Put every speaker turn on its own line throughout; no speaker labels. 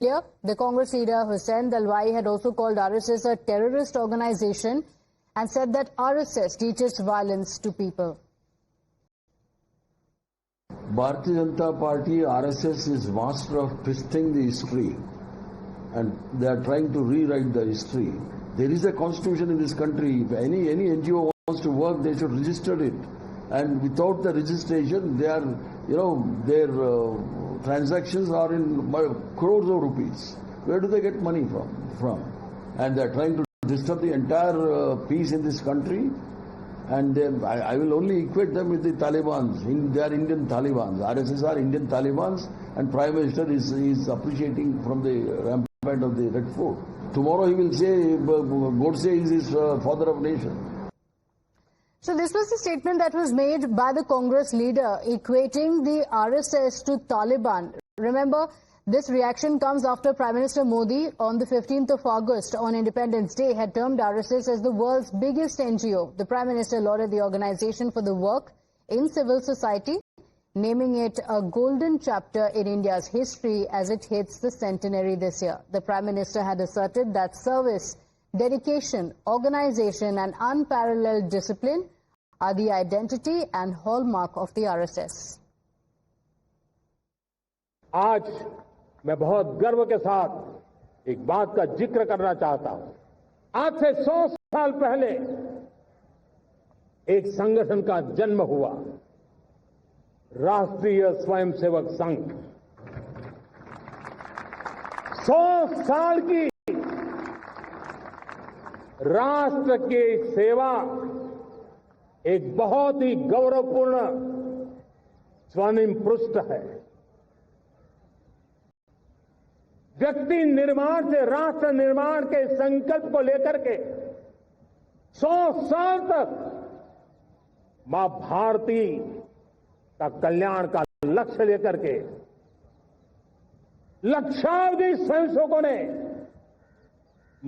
the Congress leader Hussain Dalwai had also called RSS a terrorist organization and said that RSS teaches violence to people.
Bharatiya Janata Party, RSS is master of twisting the history, and they are trying to rewrite the history. There is a constitution in this country. If any NGO wants to work, they should register it. And without the registration, they are, their transactions are in crores of rupees. Where do they get money from? And they are trying to disturb the entire peace in this country. And I will only equate them with the Taliban. They are Indian Taliban. RSS are Indian Taliban, and Prime Minister is appreciating from the rampart of the Red Fort. Tomorrow he will say Godse is his father of nation.
So this was the statement that was made by the Congress leader equating the RSS to Taliban. Remember, this reaction comes after Prime Minister Modi on the 15th of August on Independence Day had termed RSS as the world's biggest NGO. The Prime Minister lauded the organization for the work in civil society, naming it a golden chapter in India's history as it hits the centenary this year. The Prime Minister had asserted that service, dedication, organization and unparalleled discipline are the identity and hallmark of the RSS.
आज मैं बहुत गर्व के साथ एक बात का जिक्र करना चाहता हूं। आज से 100 साल पहले एक संगठन का जन्म हुआ, राष्ट्रीय स्वयंसेवक संघ। 100 साल की राष्ट्र की सेवा एक बहुत ही गौरवपूर्ण स्वर्णिम पृष्ठ है। व्यक्ति निर्माण से राष्ट्र निर्माण के संकल्प को लेकर के 100 साल तक मां भारती का कल्याण का लक्ष्य लेकर के लक्षावधि स्वयंसेवकों ने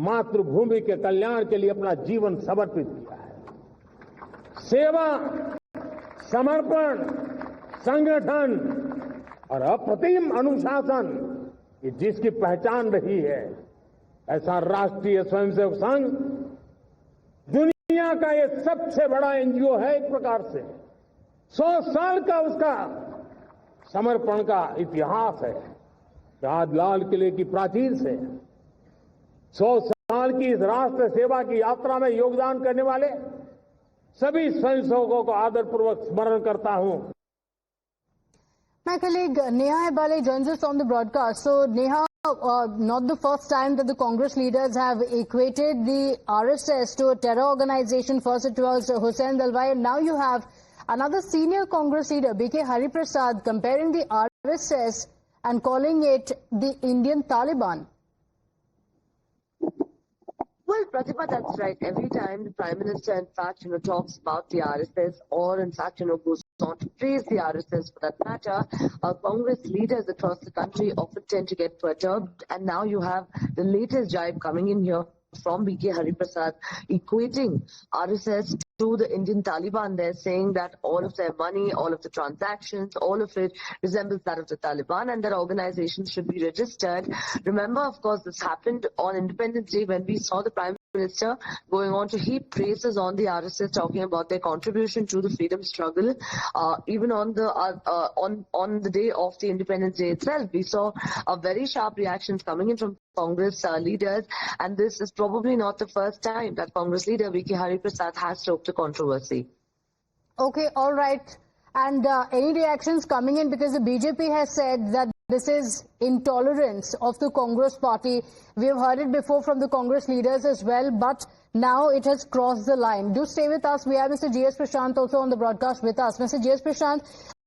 मातृभूमि के कल्याण के लिए अपना जीवन समर्पित किया है। सेवा, समर्पण, संगठन और अप्रतिम अनुशासन ये जिसकी पहचान रही है, ऐसा राष्ट्रीय स्वयंसेवक संघ दुनिया का ये सबसे बड़ा एनजीओ है। एक प्रकार से 100 साल का उसका समर्पण का इतिहास है। आज लाल किले की प्राचीर से 100 साल की इस राष्ट्र सेवा की यात्रा में योगदान करने वाले सभी स्वयंसेवकों को आदरपूर्वक स्मरण करता हूं।
My colleague Neha Hebale joins us on the broadcast. So Neha, not the first time that the Congress leaders have equated the RSS to a terror organization. First it was Hussain Dalwai, and now you have another senior Congress leader, B.K. Hariprasad, comparing the RSS and calling it the Indian Taliban.
Well, Pratibha, that's right. Every time the Prime Minister, in fact, talks about the RSS or, in fact, goes on to praise the RSS for that matter, Congress leaders across the country often tend to get perturbed. And now you have the latest jibe coming in here from B.K. Hariprasad, equating RSS to the Indian Taliban. They're saying that all of their money, all of the transactions, all of it resembles that of the Taliban, and that organizations should be registered. Remember, of course, this happened on Independence Day when we saw the Prime Minister going on to heap praises on the RSS, talking about their contribution to the freedom struggle. Even on the day of the Independence Day itself, we saw very sharp reactions coming in from Congress leaders, and this is probably not the first time that Congress leader B.K. Hariprasad has stoked a controversy. Okay, all right. And any reactions coming in, because the BJP has said that this is intolerance of the Congress party. We have heard it before from the Congress leaders as well, but now it has crossed the line. Do stay with us. We have Mr. G.S. Prashant also on the broadcast with us. Mr. G.S. Prashant,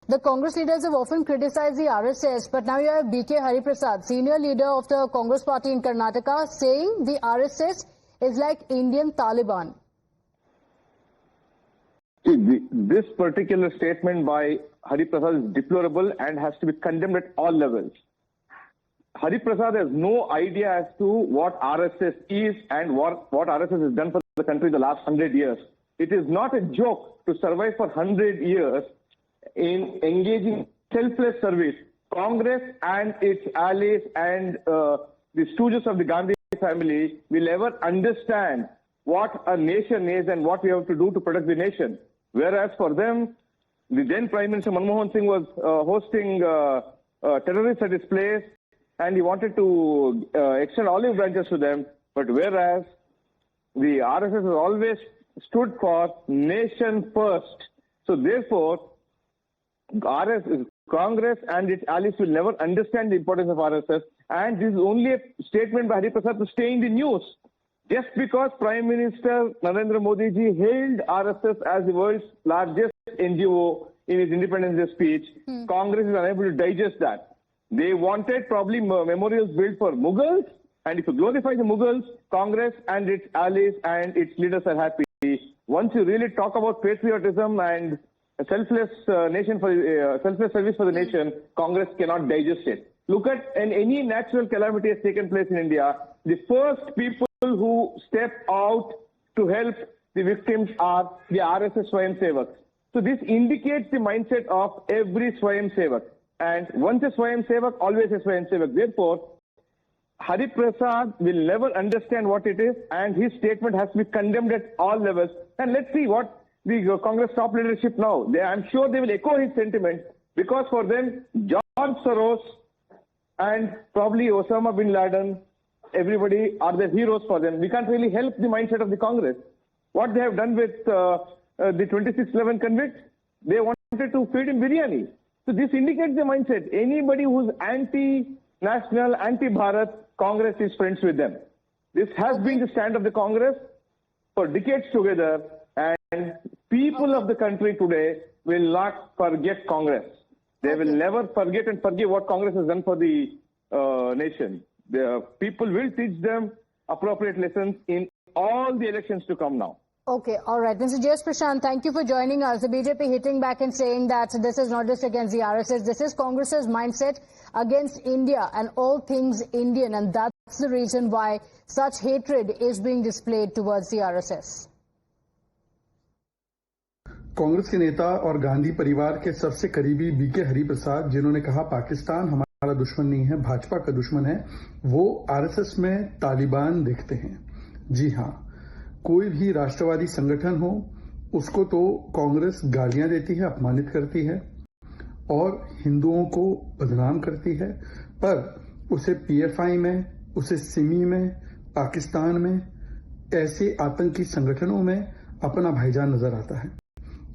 the Congress leaders have often criticized the RSS, but now you have B.K. Hariprasad, senior leader of the Congress party in Karnataka, saying the RSS is like Indian Taliban.
This particular statement by Hariprasad is deplorable and has to be condemned at all levels. Hariprasad has no idea as to what RSS is and what RSS has done for the country the last 100 years. It is not a joke to survive for 100 years in engaging selfless service Congress and its allies and the stooges of the Gandhi family will ever understand what a nation is and what we have to do to protect the nation. Whereas for them, the then Prime Minister Manmohan Singh was hosting terrorists at his place, and he wanted to extend olive branches to them. But whereas the RSS has always stood for nation first. So therefore, Congress and its allies will never understand the importance of RSS. And this is only a statement by Hari Prasad to stay in the news. Just because Prime Minister Narendra Modi ji hailed RSS as the world's largest NGO in his Independence Day speech, Congress is unable to digest that. They wanted probably memorials built for Mughals, and if you glorify the Mughals, Congress and its allies and its leaders are happy. Once you really talk about patriotism and a selfless nation for selfless service for the nation, Congress cannot digest it. Look at any natural calamity has taken place in India. The first people who step out to help the victims are the RSS Swayam Sevaks. So this indicates the mindset of every Swayam Sevak. And once a Swayam Sevak, always a Swayam Sevak. Therefore, Hari Prasad will never understand what it is, and his statement has to be condemned at all levels. And let's see what the Congress top leadership now. I'm sure they will echo his sentiment, because for them, George Soros and probably Osama bin Laden, everybody are the heroes for them. We can't really help the mindset of the Congress. What they have done with the 2611 convicts, they wanted to feed him biryani. So this indicates the mindset. Anybody who's anti-national, anti-Bharat, Congress is friends with them. This has been the stand of the Congress for decades together, and people of the country today will not forget Congress. They will never forget and forgive what Congress has done for the nation. The people will teach them appropriate lessons in all the elections to come now.
Okay, all right. Mr. J.S. Prashant, thank you for joining us. The BJP hitting back and saying that this is not just against the RSS, this is Congress's mindset against India and all things Indian, and that's the reason why such hatred is being displayed towards the RSS.
Congress के नेता और गांधी परिवार के सबसे करीबी BK Hariprasad, जिन्होंने कहा पाकिस्तान हमारा दुश्मन नहीं है, भाजपा का दुश्मन है, वो आरएसएस में तालिबान देखते हैं। जी हां, कोई भी राष्ट्रवादी संगठन हो, उसको तो कांग्रेस गालियां देती है, अपमानित करती है और हिंदुओं को बदनाम करती है, पर उसे पीएफआई में, उसे सिमी में, पाकिस्तान में, ऐसे आतंकी संगठनों में अपना भाईजान नजर आता है।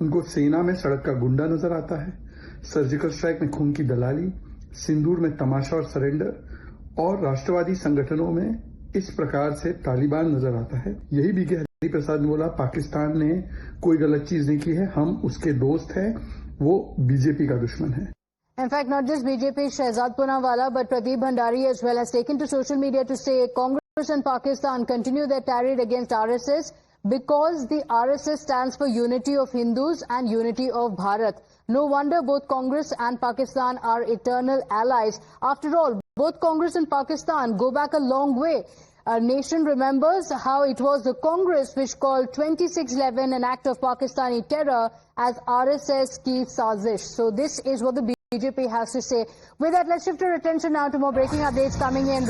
उनको सेना में सड़क का गुंडा नजर आता है, सर्जिकल स्ट्राइक में खून की दलाली, सिंदूर में तमाशा और सरेंडर, और राष्ट्रवादी संगठनों में इस प्रकार से तालिबान नजर आता है। यही बीके हरिप्रसाद ने बोला, पाकिस्तान ने कोई गलत चीज नहीं की है, हम उसके दोस्त हैं, वो बीजेपी का दुश्मन है।
In fact, not just BJP, Shehzad Poonawalla, but Pradeep Bhandari as well has taken to social media to say Congress and Pakistan continue their tirade against RSS because the RSS stands for unity of Hindus and unity of Bharat. No wonder both Congress and Pakistan are eternal allies. After all, both Congress and Pakistan go back a long way. Our nation remembers how it was the Congress which called 2611 an act of Pakistani terror as RSS ki sazish. So this is what the BJP has to say. With that, let's shift our attention now to more breaking updates coming in.